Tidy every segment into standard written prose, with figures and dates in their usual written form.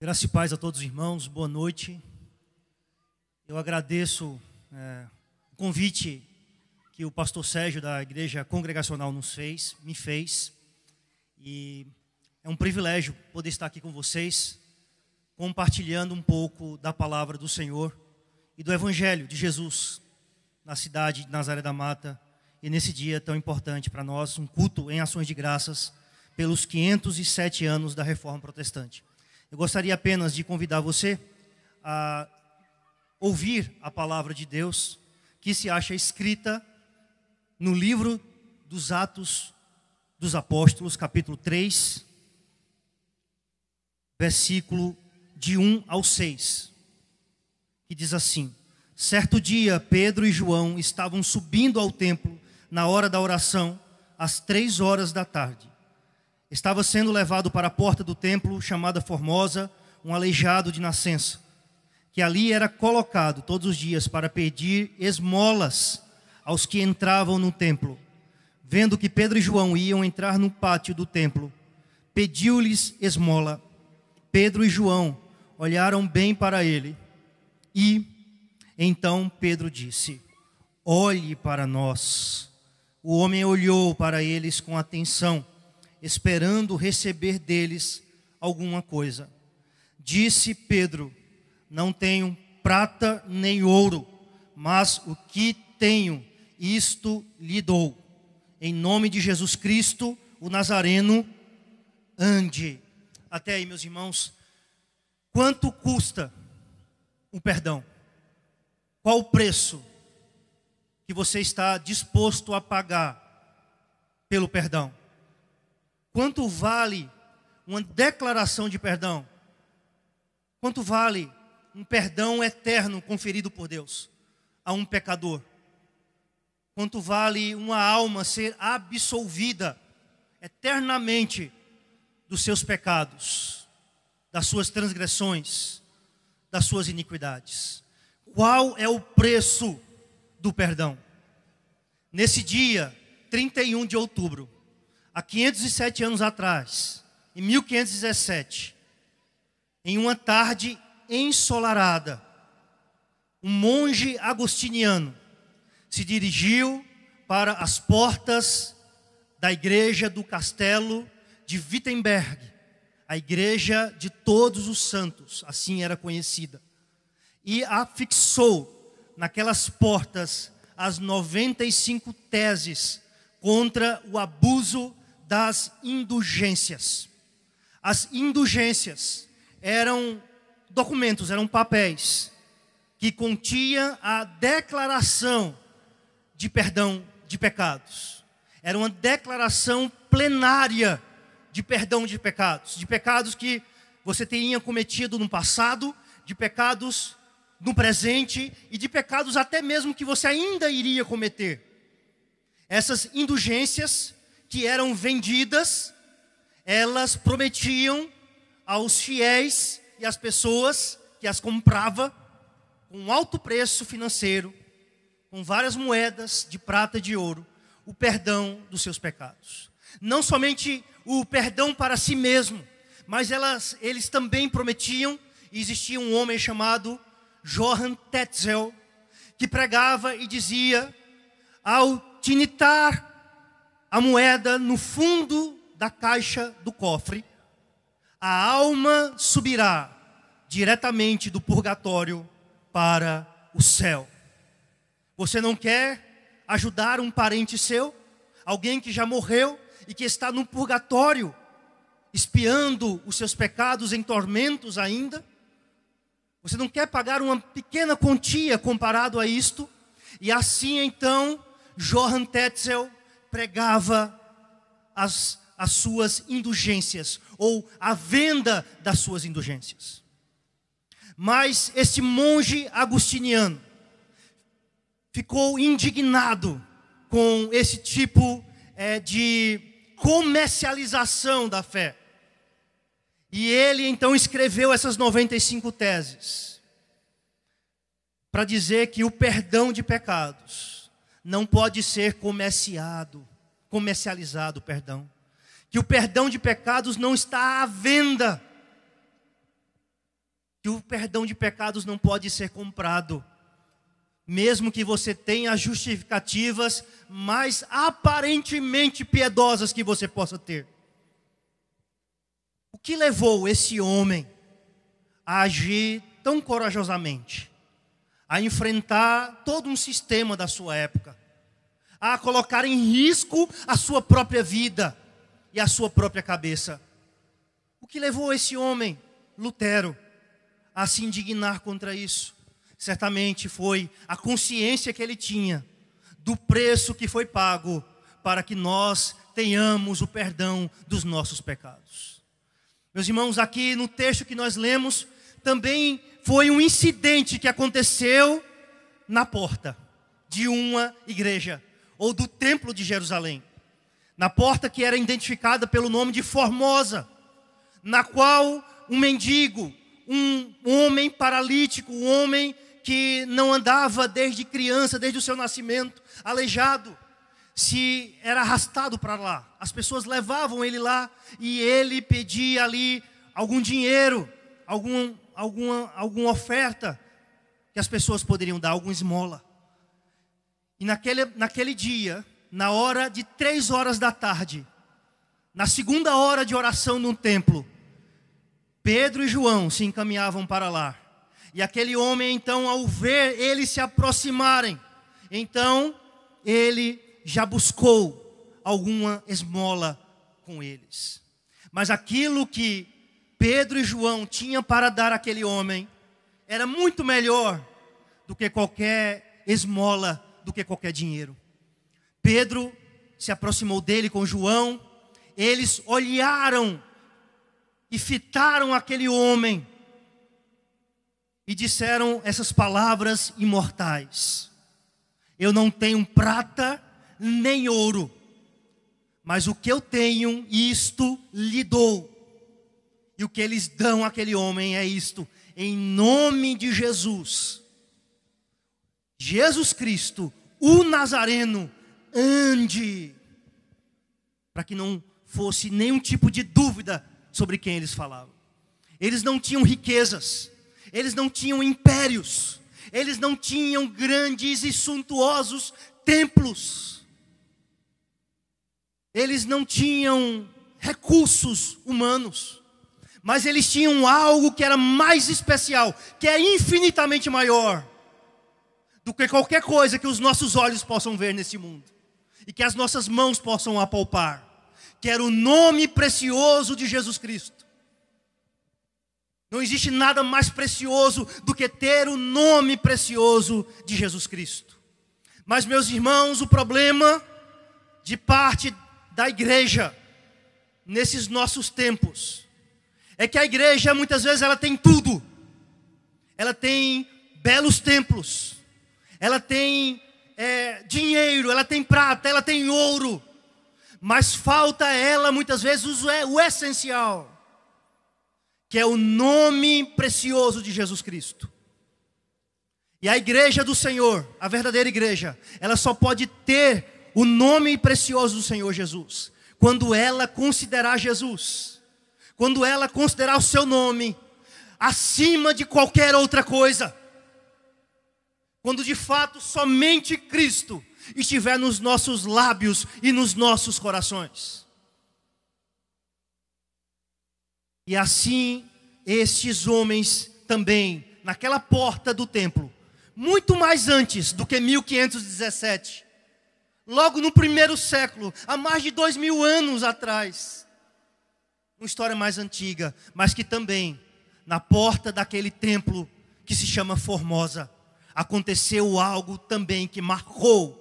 Graça e paz a todos os irmãos, boa noite. Eu agradeço o convite que o pastor Sérgio da Igreja Congregacional me fez. E é um privilégio poder estar aqui com vocês, compartilhando um pouco da palavra do Senhor e do Evangelho de Jesus na cidade de Nazaré da Mata. E nesse dia tão importante para nós, um culto em ações de graças pelos 507 anos da Reforma Protestante. Eu gostaria apenas de convidar você a ouvir a palavra de Deus, que se acha escrita no livro dos Atos dos Apóstolos, capítulo 3, versículo de 1 ao 6, que diz assim: Certo dia, Pedro e João estavam subindo ao templo na hora da oração, às 3 horas da tarde. Estava sendo levado para a porta do templo, chamada Formosa, um aleijado de nascença, que ali era colocado todos os dias para pedir esmolas aos que entravam no templo. Vendo que Pedro e João iam entrar no pátio do templo, pediu-lhes esmola. Pedro e João olharam bem para ele e então Pedro disse: Olhe para nós. O homem olhou para eles com atenção, esperando receber deles alguma coisa. Disse Pedro: Não tenho prata nem ouro, mas o que tenho, isto lhe dou. Em nome de Jesus Cristo, o Nazareno, ande. Até aí, meus irmãos, quanto custa o perdão? Qual o preço que você está disposto a pagar pelo perdão? Quanto vale uma declaração de perdão? Quanto vale um perdão eterno conferido por Deus a um pecador? Quanto vale uma alma ser absolvida eternamente dos seus pecados, das suas transgressões, das suas iniquidades? Qual é o preço do perdão? Nesse dia, 31 de outubro, há 507 anos atrás, em 1517, em uma tarde ensolarada, um monge agostiniano se dirigiu para as portas da igreja do castelo de Wittenberg, a igreja de todos os santos, assim era conhecida, e afixou naquelas portas as 95 teses contra o abuso das indulgências. As indulgências eram documentos, eram papéis que continham a declaração de perdão de pecados. Era uma declaração plenária de perdão de pecados que você teria cometido no passado, de pecados no presente e de pecados até mesmo que você ainda iria cometer. Essas indulgências que eram vendidas, elas prometiam aos fiéis e às pessoas que as compravam com um alto preço financeiro, com várias moedas de prata e de ouro, o perdão dos seus pecados. Não somente o perdão para si mesmo, mas eles também prometiam. E existia um homem chamado Johann Tetzel, que pregava e dizia: ao tinitar a moeda no fundo da caixa do cofre, a alma subirá diretamente do purgatório para o céu. Você não quer ajudar um parente seu, alguém que já morreu e que está no purgatório, espiando os seus pecados em tormentos ainda? Você não quer pagar uma pequena quantia comparado a isto? E assim então Johann Tetzel pregava as suas indulgências, ou a venda das suas indulgências. Mas esse monge agostiniano ficou indignado com esse tipo de comercialização da fé. E ele então escreveu essas 95 teses para dizer que o perdão de pecados não pode ser comercializado, que o perdão de pecados não está à venda. que o perdão de pecados não pode ser comprado. Mesmo que você tenha justificativas mais aparentemente piedosas que você possa ter. O que levou esse homem a agir tão corajosamente? A enfrentar todo um sistema da sua época. A colocar em risco a sua própria vida e a sua própria cabeça. O que levou esse homem, Lutero, a se indignar contra isso? Certamente foi a consciência que ele tinha do preço que foi pago para que nós tenhamos o perdão dos nossos pecados. Meus irmãos, aqui no texto que nós lemos, também foi um incidente que aconteceu na porta de uma igreja, ou do templo de Jerusalém. Na porta que era identificada pelo nome de Formosa, na qual um mendigo, um homem paralítico, um homem que não andava desde criança, desde o seu nascimento, aleijado, se era arrastado para lá. As pessoas levavam ele lá e ele pedia ali algum dinheiro, alguma oferta que as pessoas poderiam dar, alguma esmola. E naquele dia, na hora de 3 horas da tarde, na segunda hora de oração no templo, Pedro e João se encaminhavam para lá. E aquele homem, então, ao ver eles se aproximarem, então, ele já buscou alguma esmola com eles. Mas aquilo que Pedro e João tinham para dar àquele homem, era muito melhor do que qualquer esmola, do que qualquer dinheiro. Pedro se aproximou dele com João, eles olharam e fitaram aquele homem, e disseram essas palavras imortais: eu não tenho prata nem ouro, mas o que eu tenho, isto lhe dou. E o que eles dão àquele homem é isto: em nome de Jesus, Jesus Cristo, o Nazareno, ande. Para que não fosse nenhum tipo de dúvida sobre quem eles falavam. Eles não tinham riquezas, eles não tinham impérios, eles não tinham grandes e suntuosos templos, eles não tinham recursos humanos, mas eles tinham algo que era mais especial, que é infinitamente maior do que qualquer coisa que os nossos olhos possam ver nesse mundo e que as nossas mãos possam apalpar, que era o nome precioso de Jesus Cristo. Não existe nada mais precioso do que ter o nome precioso de Jesus Cristo. Mas, meus irmãos, o problema de parte da igreja nesses nossos tempos é que a igreja muitas vezes ela tem tudo. Ela tem belos templos, ela tem dinheiro, ela tem prata, ela tem ouro, mas falta a ela muitas vezes o essencial, que é o nome precioso de Jesus Cristo. E a igreja do Senhor, a verdadeira igreja, ela só pode ter o nome precioso do Senhor Jesus quando ela considerar Jesus, quando ela considerar o seu nome acima de qualquer outra coisa, quando de fato somente Cristo estiver nos nossos lábios e nos nossos corações. E assim, estes homens também, naquela porta do templo, muito mais antes do que 1517, logo no primeiro século, há mais de 2000 anos atrás, uma história mais antiga, mas que também, na porta daquele templo que se chama Formosa, aconteceu algo também que marcou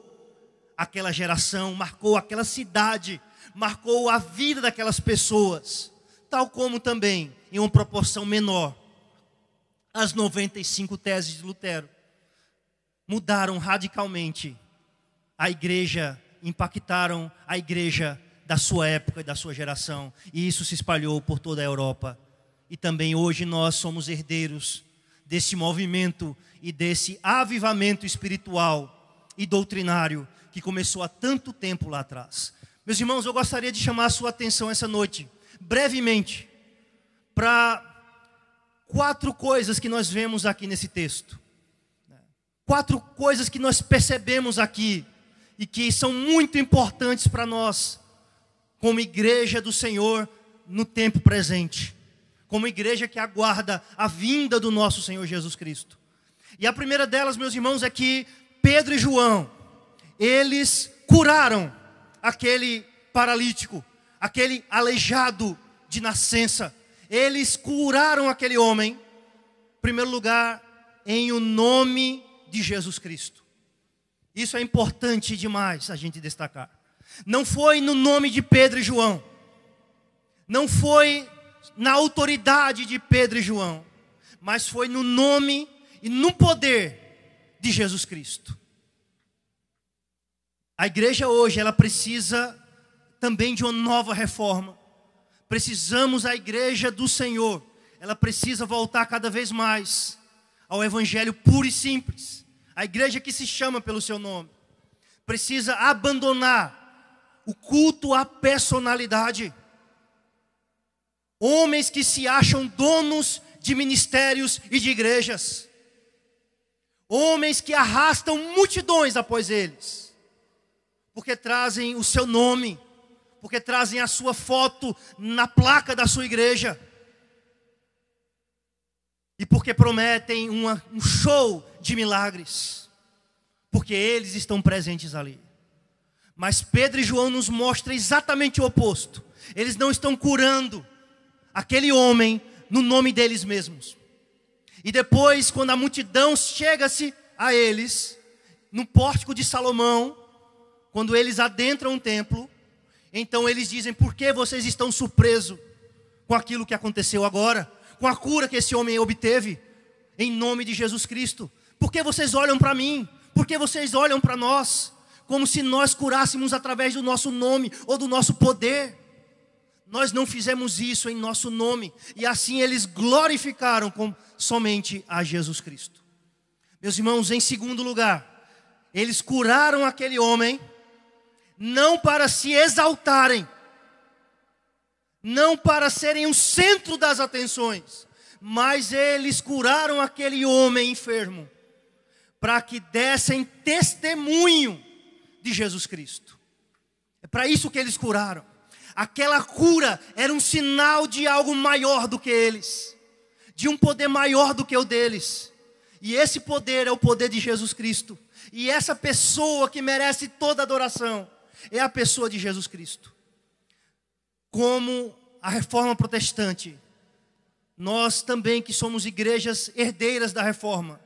aquela geração, marcou aquela cidade, marcou a vida daquelas pessoas. Tal como também, em uma proporção menor, as 95 teses de Lutero mudaram radicalmente a igreja, impactaram a igreja da sua época e da sua geração. E isso se espalhou por toda a Europa. E também hoje nós somos herdeiros desse movimento e desse avivamento espiritual e doutrinário que começou há tanto tempo lá atrás. Meus irmãos, eu gostaria de chamar a sua atenção essa noite, brevemente, para 4 coisas que nós vemos aqui nesse texto. 4 coisas que nós percebemos aqui e que são muito importantes para nós, como igreja do Senhor no tempo presente, como igreja que aguarda a vinda do nosso Senhor Jesus Cristo. E a primeira delas, meus irmãos, é que Pedro e João, eles curaram aquele paralítico, aquele aleijado de nascença. Eles curaram aquele homem, em primeiro lugar, em o nome de Jesus Cristo. Isso é importante demais a gente destacar. Não foi no nome de Pedro e João, não foi na autoridade de Pedro e João, mas foi no nome e no poder de Jesus Cristo. A igreja hoje, ela precisa também de uma nova reforma. Precisamos, a igreja do Senhor, ela precisa voltar cada vez mais ao evangelho puro e simples. A igreja que se chama pelo seu nome precisa abandonar o culto à personalidade. Homens que se acham donos de ministérios e de igrejas. Homens que arrastam multidões após eles, porque trazem o seu nome, porque trazem a sua foto na placa da sua igreja, e porque prometem um show de milagres, porque eles estão presentes ali. Mas Pedro e João nos mostram exatamente o oposto. Eles não estão curando aquele homem no nome deles mesmos. E depois, quando a multidão chega-se a eles, no pórtico de Salomão, quando eles adentram o templo, então eles dizem: por que vocês estão surpresos com aquilo que aconteceu agora? Com a cura que esse homem obteve, em nome de Jesus Cristo? Por que vocês olham para mim? Por que vocês olham para nós? Como se nós curássemos através do nosso nome ou do nosso poder. Nós não fizemos isso em nosso nome. E assim eles glorificaram somente a Jesus Cristo. Meus irmãos, em segundo lugar, eles curaram aquele homem, não para se exaltarem, não para serem o centro das atenções, mas eles curaram aquele homem enfermo, para que dessem testemunho de Jesus Cristo. É para isso que eles curaram. Aquela cura era um sinal de algo maior do que eles, de um poder maior do que o deles. E esse poder é o poder de Jesus Cristo. E essa pessoa que merece toda adoração é a pessoa de Jesus Cristo. Como a reforma protestante, nós também que somos igrejas herdeiras da reforma,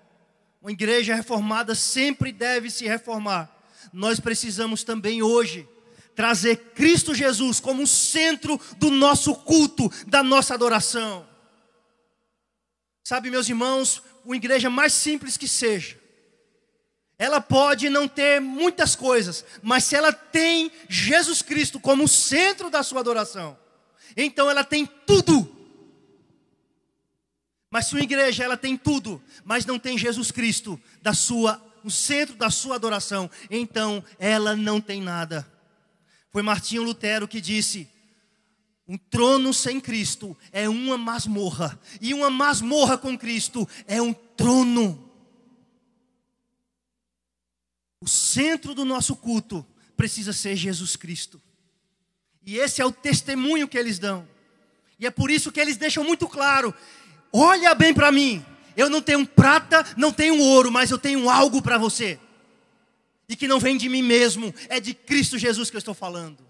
uma igreja reformada sempre deve se reformar. Nós precisamos também hoje trazer Cristo Jesus como centro do nosso culto, da nossa adoração. Sabe, meus irmãos, uma igreja mais simples que seja, ela pode não ter muitas coisas, mas se ela tem Jesus Cristo como centro da sua adoração, então ela tem tudo. Mas se uma igreja ela tem tudo, mas não tem Jesus Cristo no centro da sua adoração, então ela não tem nada. Foi Martinho Lutero que disse: um trono sem Cristo é uma masmorra, e uma masmorra com Cristo é um trono. O centro do nosso culto precisa ser Jesus Cristo. E esse é o testemunho que eles dão. E é por isso que eles deixam muito claro: olha bem para mim, eu não tenho prata, não tenho ouro, mas eu tenho algo para você. E que não vem de mim mesmo, é de Cristo Jesus que eu estou falando.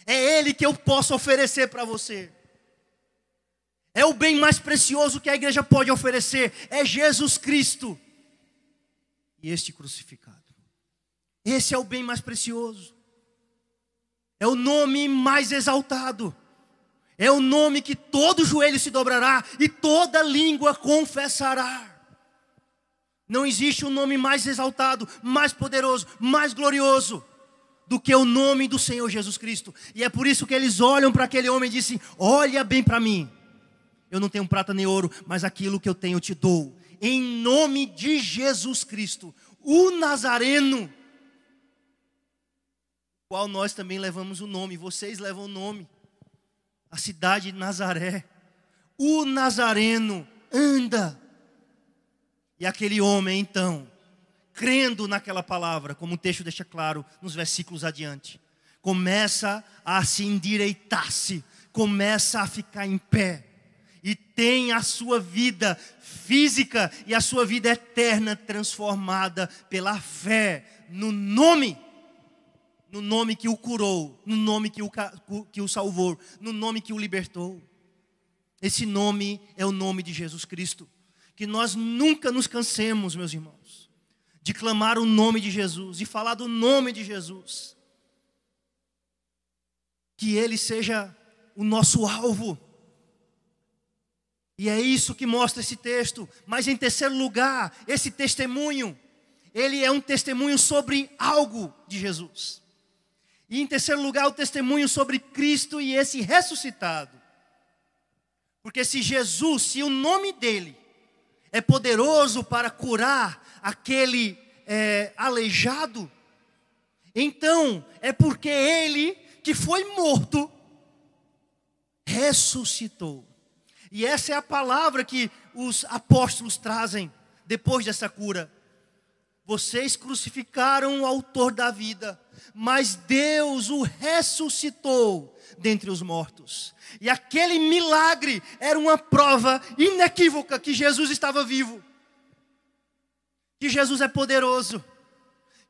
É Ele que eu posso oferecer para você. É o bem mais precioso que a igreja pode oferecer, é Jesus Cristo e este crucificado. Esse é o bem mais precioso. É o nome mais exaltado. É o nome que todo joelho se dobrará e toda língua confessará. Não existe um nome mais exaltado, mais poderoso, mais glorioso do que o nome do Senhor Jesus Cristo. E é por isso que eles olham para aquele homem e dizem: olha bem para mim, eu não tenho prata nem ouro, mas aquilo que eu tenho eu te dou. Em nome de Jesus Cristo, o Nazareno, qual nós também levamos o nome, vocês levam o nome, a cidade de Nazaré, o Nazareno, anda. E aquele homem, então, crendo naquela palavra, como o texto deixa claro nos versículos adiante, começa a se endireitar-se, começa a ficar em pé, e tem a sua vida física e a sua vida eterna transformada pela fé no nome que o curou, no nome que o salvou, no nome que o libertou. Esse nome é o nome de Jesus Cristo. Que nós nunca nos cansemos, meus irmãos, de clamar o nome de Jesus, de falar do nome de Jesus. Que Ele seja o nosso alvo. E é isso que mostra esse texto. Mas em terceiro lugar, esse testemunho, ele é um testemunho sobre algo de Jesus. E em terceiro lugar, o testemunho sobre Cristo e esse ressuscitado. Porque se Jesus, se o nome dele é poderoso para curar aquele aleijado, então é porque ele, que foi morto, ressuscitou. E essa é a palavra que os apóstolos trazem depois dessa cura. Vocês crucificaram o autor da vida, mas Deus o ressuscitou dentre os mortos. E aquele milagre era uma prova inequívoca que Jesus estava vivo, que Jesus é poderoso,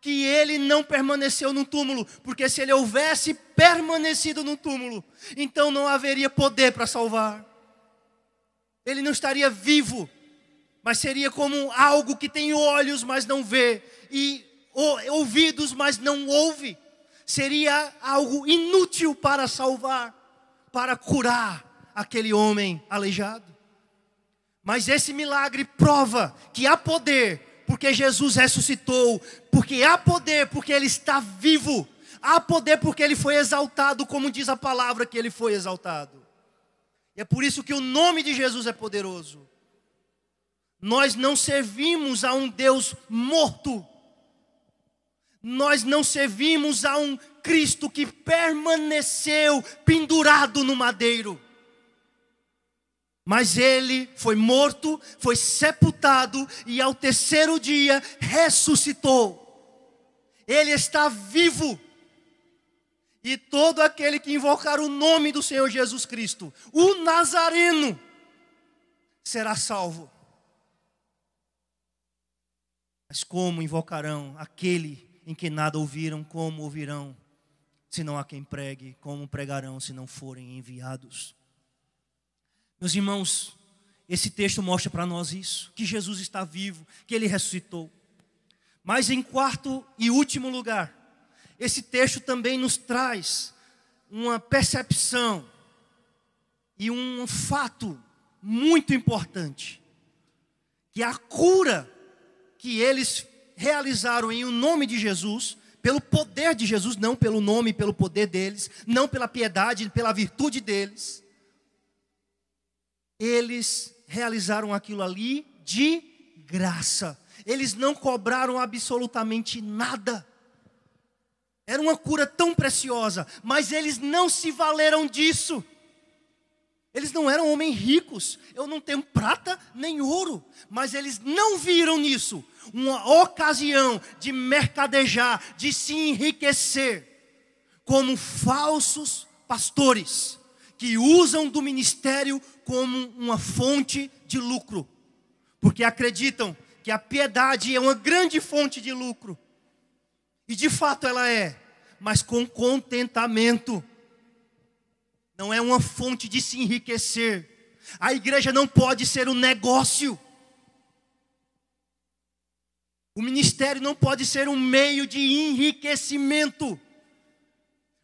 que ele não permaneceu no túmulo, porque se ele houvesse permanecido no túmulo, então não haveria poder para salvar. Ele não estaria vivo, mas seria como algo que tem olhos, mas não vê, e ouvidos, mas não ouve. Seria algo inútil para salvar, para curar aquele homem aleijado. Mas esse milagre prova que há poder, porque Jesus ressuscitou, porque há poder, porque Ele está vivo, há poder porque Ele foi exaltado, como diz a palavra que Ele foi exaltado. E é por isso que o nome de Jesus é poderoso. Nós não servimos a um Deus morto. Nós não servimos a um Cristo que permaneceu pendurado no madeiro. Mas Ele foi morto, foi sepultado e ao terceiro dia ressuscitou. Ele está vivo. E todo aquele que invocar o nome do Senhor Jesus Cristo, o Nazareno, será salvo. Mas como invocarão aquele em que nada ouviram? Como ouvirão, se não há quem pregue? Como pregarão, se não forem enviados? Meus irmãos, esse texto mostra para nós isso, que Jesus está vivo, que Ele ressuscitou. Mas em quarto e último lugar, esse texto também nos traz uma percepção e um fato muito importante, que a cura que eles realizaram em o nome de Jesus, pelo poder de Jesus, não pelo nome, pelo poder deles, não pela piedade, pela virtude deles. Eles realizaram aquilo ali de graça. Eles não cobraram absolutamente nada. Era uma cura tão preciosa, mas eles não se valeram disso. Eles não eram homens ricos. Eu não tenho prata nem ouro. Mas eles não viram nisso uma ocasião de mercadejar, de se enriquecer, como falsos pastores, que usam do ministério como uma fonte de lucro. Porque acreditam que a piedade é uma grande fonte de lucro. E de fato ela é, mas com contentamento. Não é uma fonte de se enriquecer. A igreja não pode ser um negócio. O ministério não pode ser um meio de enriquecimento.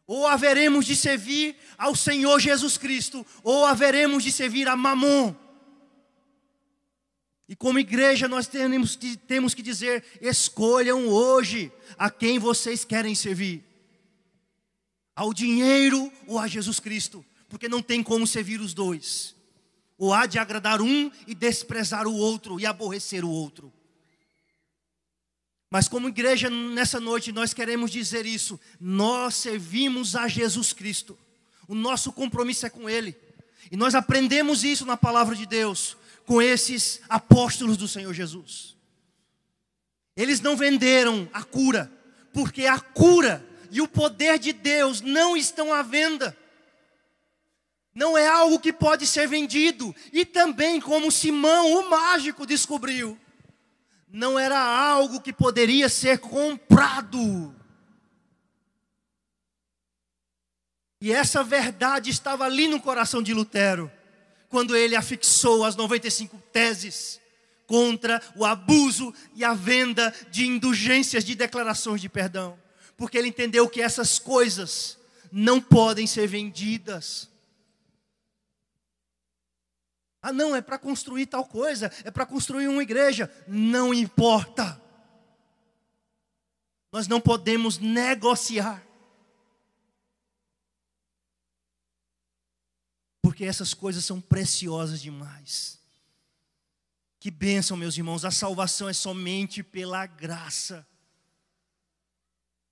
Ou haveremos de servir ao Senhor Jesus Cristo, ou haveremos de servir a Mamon. E como igreja nós temos que dizer: escolham hoje a quem vocês querem servir. Ao dinheiro ou a Jesus Cristo. Porque não tem como servir os dois. Ou há de agradar um e desprezar o outro e aborrecer o outro. Mas como igreja nessa noite nós queremos dizer isso. Nós servimos a Jesus Cristo. O nosso compromisso é com Ele. E nós aprendemos isso na palavra de Deus. com esses apóstolos do Senhor Jesus. Eles não venderam a cura, porque a cura e o poder de Deus não estão à venda. Não é algo que pode ser vendido. E também, como Simão, o mágico, descobriu, não era algo que poderia ser comprado. E essa verdade estava ali no coração de Lutero, quando ele afixou as 95 teses contra o abuso e a venda de indulgências, de declarações de perdão. Porque ele entendeu que essas coisas não podem ser vendidas. Ah, não, é para construir tal coisa, é para construir uma igreja. Não importa. Nós não podemos negociar. Porque essas coisas são preciosas demais. Que bênção, meus irmãos. A salvação é somente pela graça.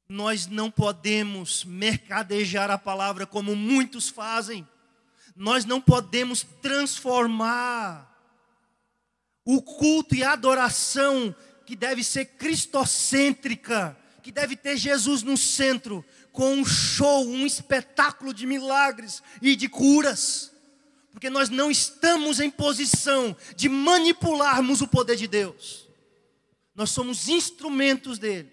Nós não podemos mercadejar a palavra como muitos fazem. Nós não podemos transformar o culto e a adoração que deve ser cristocêntrica, que deve ter Jesus no centro, com um show, um espetáculo de milagres e de curas. Porque nós não estamos em posição de manipularmos o poder de Deus. Nós somos instrumentos dele.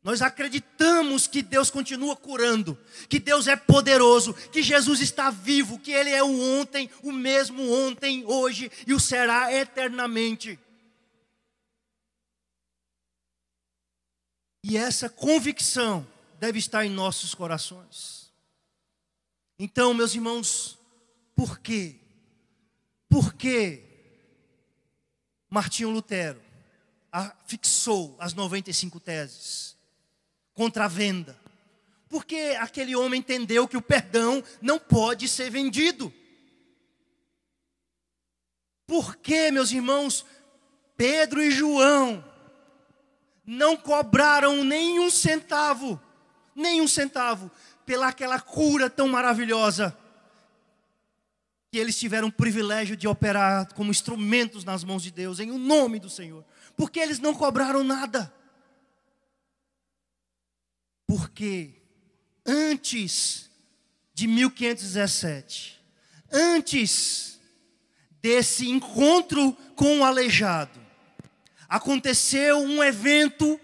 Nós acreditamos que Deus continua curando, que Deus é poderoso, que Jesus está vivo, que Ele é o ontem, o mesmo ontem, hoje e o será eternamente. E essa convicção deve estar em nossos corações. Então, meus irmãos, por quê? Por que Martinho Lutero fixou as 95 teses contra a venda? Porque aquele homem entendeu que o perdão não pode ser vendido. Por que, meus irmãos, Pedro e João não cobraram nenhum centavo, pelaquela cura tão maravilhosa, que eles tiveram o privilégio de operar como instrumentos nas mãos de Deus, em o nome do Senhor? Porque eles não cobraram nada. Porque antes de 1517, antes desse encontro com o aleijado, aconteceu um evento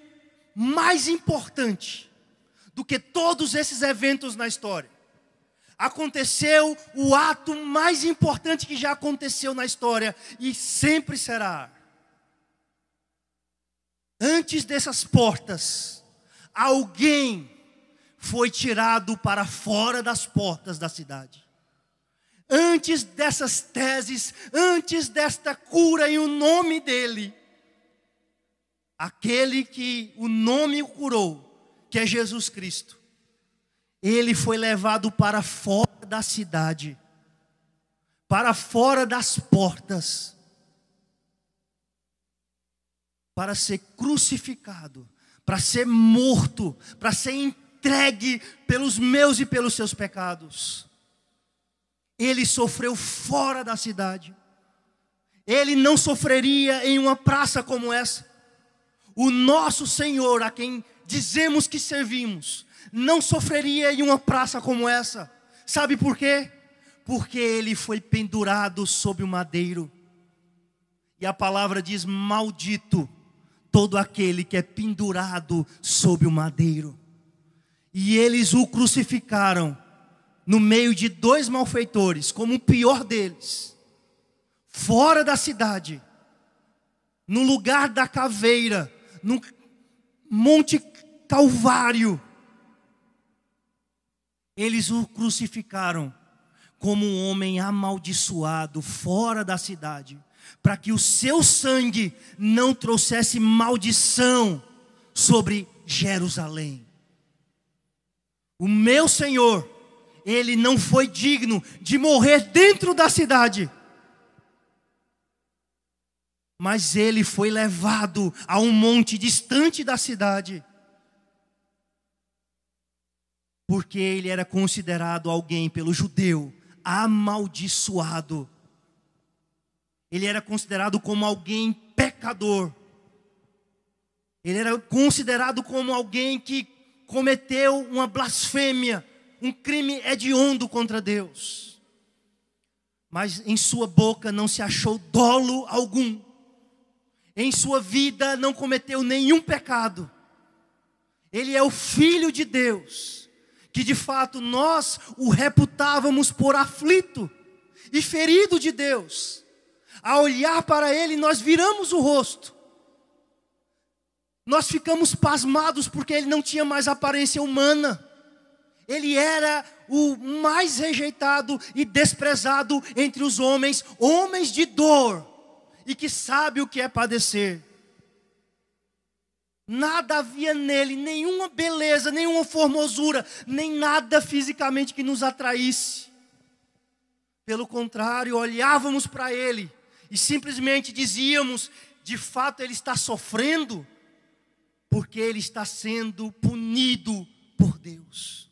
mais importante do que todos esses eventos na história. Aconteceu o ato mais importante que já aconteceu na história e sempre será. Antes dessas portas, alguém foi tirado para fora das portas da cidade. Antes dessas teses, antes desta cura em o nome dele, aquele que o nome o curou, que é Jesus Cristo, ele foi levado para fora da cidade, para fora das portas, para ser crucificado, para ser morto, para ser entregue pelos meus e pelos seus pecados. Ele sofreu fora da cidade. Ele não sofreria em uma praça como essa. O nosso Senhor, a quem dizemos que servimos, não sofreria em uma praça como essa. Sabe por quê? Porque ele foi pendurado sob o madeiro. E a palavra diz: maldito todo aquele que é pendurado sob o madeiro. E eles o crucificaram no meio de dois malfeitores, como o pior deles, fora da cidade, no lugar da caveira, no Monte Calvário. Eles o crucificaram como um homem amaldiçoado fora da cidade, para que o seu sangue não trouxesse maldição sobre Jerusalém. O meu Senhor, ele não foi digno de morrer dentro da cidade, mas ele foi levado a um monte distante da cidade, porque ele era considerado alguém pelo judeu amaldiçoado. Ele era considerado como alguém pecador. Ele era considerado como alguém que cometeu uma blasfêmia, um crime hediondo contra Deus. Mas em sua boca não se achou dolo algum. Em sua vida não cometeu nenhum pecado. Ele é o Filho de Deus, que de fato nós o reputávamos por aflito e ferido de Deus. Ao olhar para ele, nós viramos o rosto. Nós ficamos pasmados porque ele não tinha mais aparência humana. Ele era o mais rejeitado e desprezado entre os homens, homens de dor, e que sabe o que é padecer. Nada havia nele, nenhuma beleza, nenhuma formosura, nem nada fisicamente que nos atraísse. Pelo contrário, olhávamos para ele e simplesmente dizíamos: de fato ele está sofrendo, porque ele está sendo punido por Deus.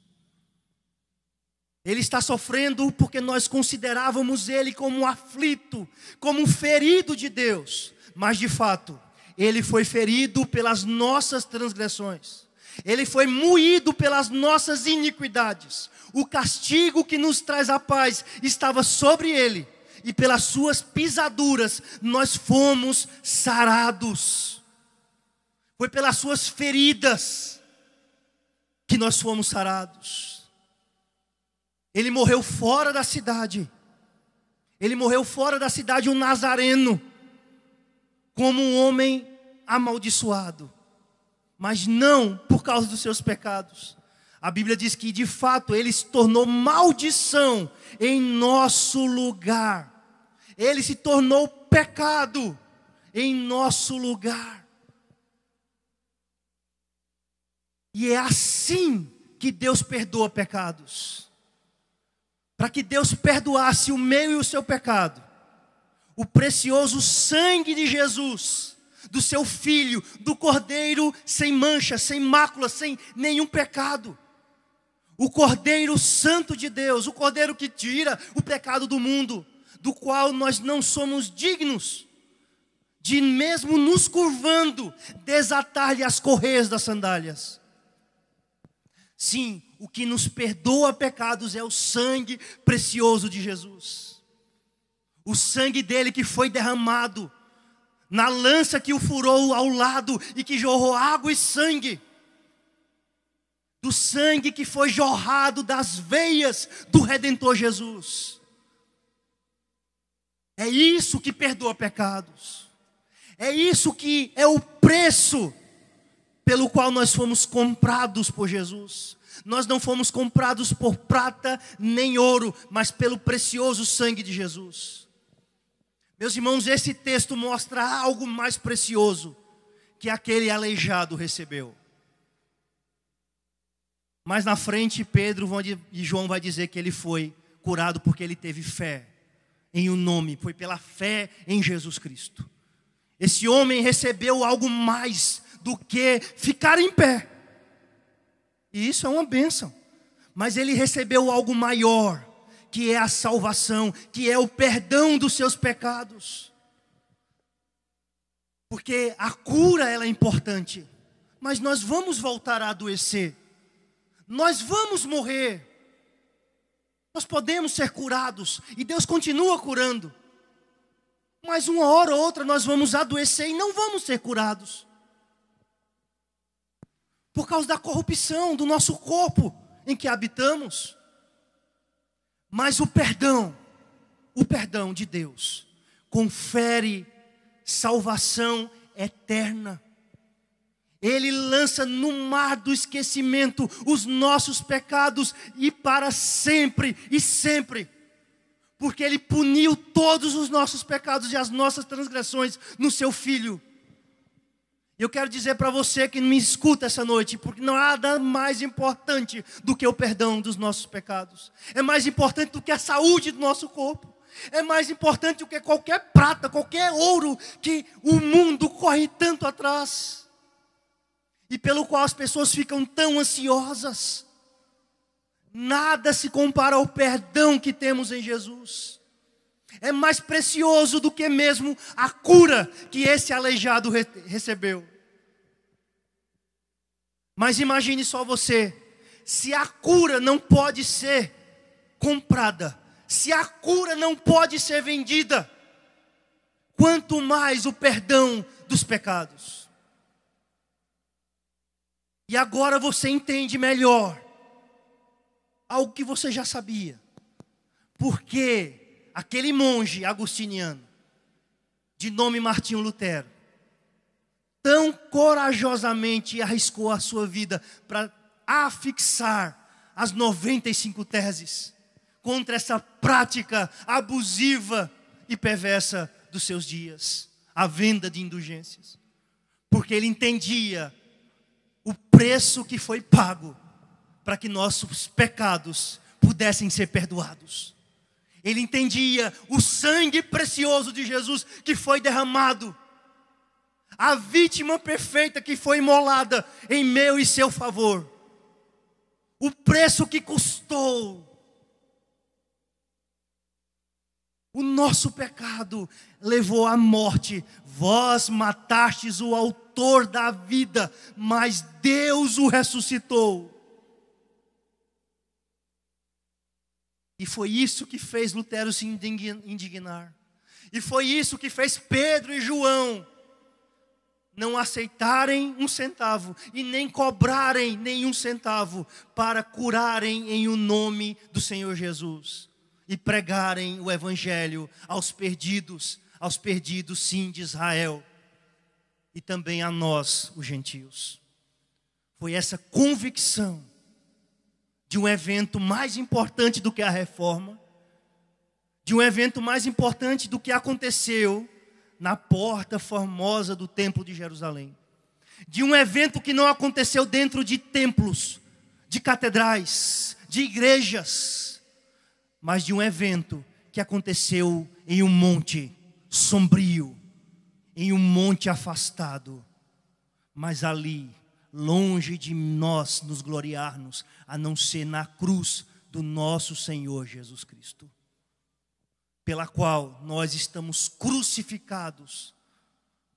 Ele está sofrendo porque nós considerávamos ele como um aflito, como um ferido de Deus. Mas de fato, ele foi ferido pelas nossas transgressões. Ele foi moído pelas nossas iniquidades. O castigo que nos traz a paz estava sobre ele. E pelas suas pisaduras nós fomos sarados. Foi pelas suas feridas que nós fomos sarados. Ele morreu fora da cidade. Ele morreu fora da cidade, um nazareno, como um homem amaldiçoado. Mas não por causa dos seus pecados. A Bíblia diz que de fato ele se tornou maldição em nosso lugar. Ele se tornou pecado em nosso lugar. E é assim que Deus perdoa pecados. Para que Deus perdoasse o meu e o seu pecado, o precioso sangue de Jesus, do seu Filho, do Cordeiro sem mancha, sem mácula, sem nenhum pecado. O Cordeiro Santo de Deus, o Cordeiro que tira o pecado do mundo, do qual nós não somos dignos de, mesmo nos curvando, desatar-lhe as correias das sandálias. Sim, o que nos perdoa pecados é o sangue precioso de Jesus. O sangue dele que foi derramado na lança que o furou ao lado e que jorrou água e sangue. Do sangue que foi jorrado das veias do Redentor Jesus. É isso que perdoa pecados. É isso que é o preço pelo qual nós fomos comprados por Jesus. Nós não fomos comprados por prata nem ouro, mas pelo precioso sangue de Jesus. Meus irmãos, esse texto mostra algo mais precioso que aquele aleijado recebeu. Mais na frente, Pedro e João vai dizer que ele foi curado porque ele teve fé em um nome, foi pela fé em Jesus Cristo. Esse homem recebeu algo mais do que ficar em pé. E isso é uma bênção. Mas ele recebeu algo maior, que é a salvação, que é o perdão dos seus pecados. Porque a cura ela é importante, mas nós vamos voltar a adoecer. Nós vamos morrer. Nós podemos ser curados e Deus continua curando. Mas uma hora ou outra nós vamos adoecer e não vamos ser curados. Por causa da corrupção do nosso corpo em que habitamos. Mas o perdão de Deus confere salvação eterna. Ele lança no mar do esquecimento os nossos pecados e para sempre e sempre. Porque Ele puniu todos os nossos pecados e as nossas transgressões no Seu Filho. Eu quero dizer para você que me escuta essa noite, porque não há nada mais importante do que o perdão dos nossos pecados. É mais importante do que a saúde do nosso corpo. É mais importante do que qualquer prata, qualquer ouro que o mundo corre tanto atrás. E pelo qual as pessoas ficam tão ansiosas. Nada se compara ao perdão que temos em Jesus. É mais precioso do que mesmo a cura que esse aleijado recebeu. Mas imagine só você, se a cura não pode ser comprada, se a cura não pode ser vendida, quanto mais o perdão dos pecados. E agora você entende melhor algo que você já sabia. Porque aquele monge agostiniano, de nome Martinho Lutero, tão corajosamente arriscou a sua vida para afixar as 95 teses contra essa prática abusiva e perversa dos seus dias, a venda de indulgências. Porque ele entendia o preço que foi pago para que nossos pecados pudessem ser perdoados. Ele entendia o sangue precioso de Jesus que foi derramado, a vítima perfeita que foi imolada em meu e seu favor, o preço que custou. O nosso pecado levou à morte. Vós matastes o autor da vida, mas Deus o ressuscitou. E foi isso que fez Lutero se indignar. E foi isso que fez Pedro e João não aceitarem um centavo e nem cobrarem nenhum centavo para curarem em o nome do Senhor Jesus e pregarem o evangelho aos perdidos sim de Israel e também a nós, os gentios. Foi essa convicção de um evento mais importante do que a reforma, de um evento mais importante do que aconteceu na porta formosa do templo de Jerusalém, de um evento que não aconteceu dentro de templos, de catedrais, de igrejas, mas de um evento que aconteceu em um monte sombrio, em um monte afastado, mas ali, longe de nós nos gloriarmos, a não ser na cruz do nosso Senhor Jesus Cristo, pela qual nós estamos crucificados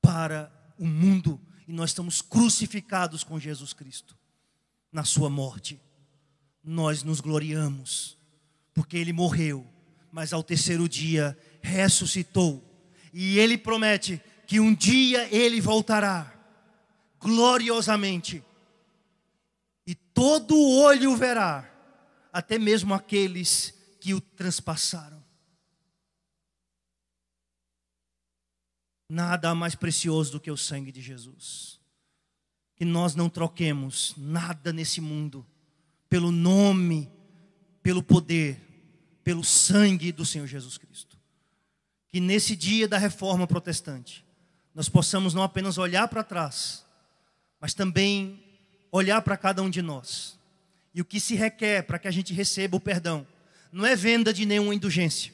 para o mundo, e nós estamos crucificados com Jesus Cristo. Na sua morte, nós nos gloriamos, porque Ele morreu, mas ao terceiro dia ressuscitou, e Ele promete que um dia Ele voltará, gloriosamente, e todo olho o verá, até mesmo aqueles que o transpassaram. Nada há mais precioso do que o sangue de Jesus. Que nós não troquemos nada nesse mundo pelo nome, pelo poder, pelo sangue do Senhor Jesus Cristo. Que nesse dia da reforma protestante, nós possamos não apenas olhar para trás, mas também olhar para cada um de nós. E o que se requer para que a gente receba o perdão não é venda de nenhuma indulgência,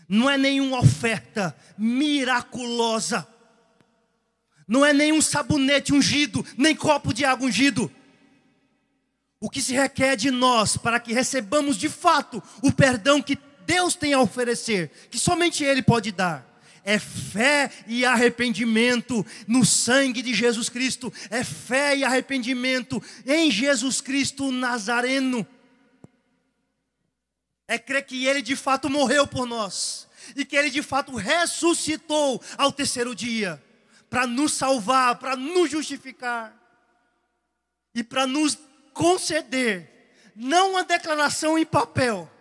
não é nenhuma oferta miraculosa, não é nenhum sabonete ungido, nem copo de água ungido. O que se requer de nós para que recebamos de fato o perdão que Deus tem a oferecer, que somente Ele pode dar, é fé e arrependimento no sangue de Jesus Cristo, é fé e arrependimento em Jesus Cristo Nazareno. É crer que Ele de fato morreu por nós e que Ele de fato ressuscitou ao terceiro dia para nos salvar, para nos justificar e para nos conceder não uma declaração em papel,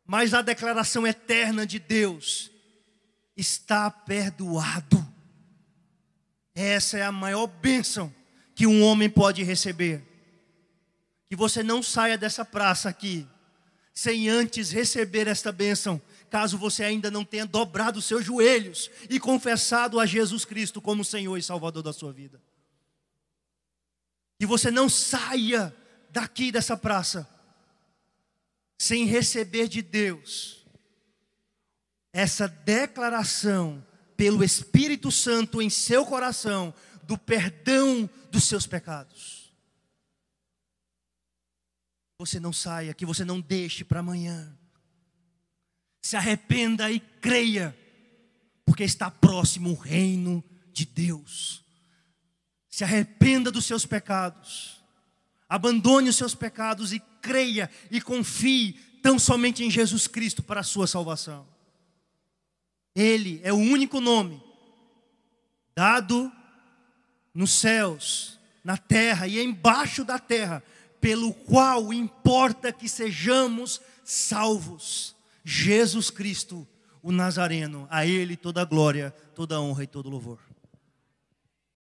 mas a declaração eterna de Deus: está perdoado. Essa é a maior bênção que um homem pode receber. Que você não saia dessa praça aqui sem antes receber esta bênção, caso você ainda não tenha dobrado os seus joelhos e confessado a Jesus Cristo como Senhor e Salvador da sua vida. Que você não saia daqui dessa praça sem receber de Deus essa declaração pelo Espírito Santo em seu coração do perdão dos seus pecados. Você não saia, que você não deixe para amanhã, Se arrependa e creia, porque está próximo o reino de Deus. Se arrependa dos seus pecados. Abandone os seus pecados e creia e confie tão somente em Jesus Cristo para a sua salvação. Ele é o único nome dado nos céus, na terra e embaixo da terra, pelo qual importa que sejamos salvos. Jesus Cristo, o Nazareno, a Ele toda a glória, toda a honra e todo o louvor.